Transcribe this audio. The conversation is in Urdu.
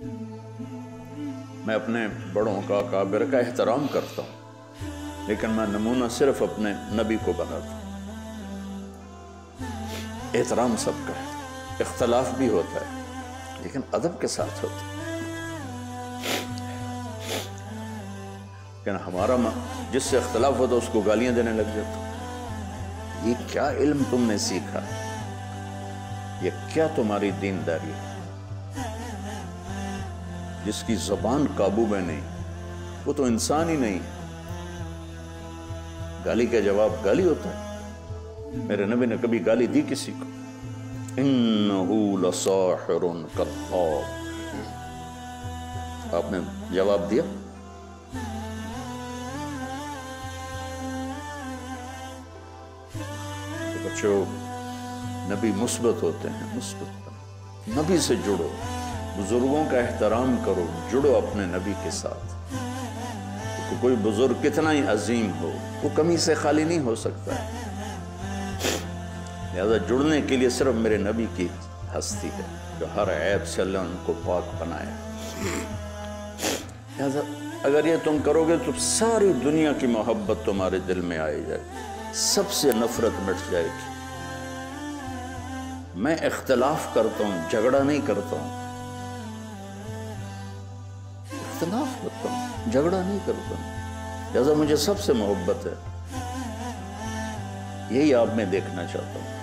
میں اپنے بڑوں کا اکابر کا احترام کرتا ہوں، لیکن میں نمونہ صرف اپنے نبی کو بناتا ہوں۔ احترام سب کا ہے، اختلاف بھی ہوتا ہے لیکن ادب کے ساتھ ہوتا ہے۔ لیکن ہمارا جس سے اختلاف ہوتا اس کو گالیاں دینے لگ جاتا، یہ کیا علم تم نے سیکھا، یہ کیا تمہاری دینداری ہے؟ جس کی زبان قابو میں نہیں وہ تو انسان ہی نہیں۔ گالی کا جواب گالی ہوتا ہے؟ میرے نبی نے کبھی گالی دی کسی کو؟ انہو لساحر کذاب، آپ نے جواب دیا؟ بچوں، نبی مثبت ہوتے ہیں، مثبت نبی سے جڑو، بزرگوں کا احترام کرو، جڑو اپنے نبی کے ساتھ۔ کوئی بزرگ کتنا ہی عظیم ہو وہ کمی سے خالی نہیں ہو سکتا ہے، لہذا جڑنے کے لیے صرف میرے نبی کی ہستی ہے جو ہر عیب سے اللہ ان کو پاک بنایا۔ لہذا اگر یہ تم کرو گے تو ساری دنیا کی محبت تمہارے دل میں آئی جائے گی، سب سے نفرت مٹ جائے گی۔ میں اختلاف کرتا ہوں، جھگڑا نہیں کرتا ہوں، اختلاف کرتا ہوں، جھگڑا نہیں کرتا ہوں، لہذا مجھے سب سے محبت ہے، یہی آپ میں دیکھنا چاہتا ہوں۔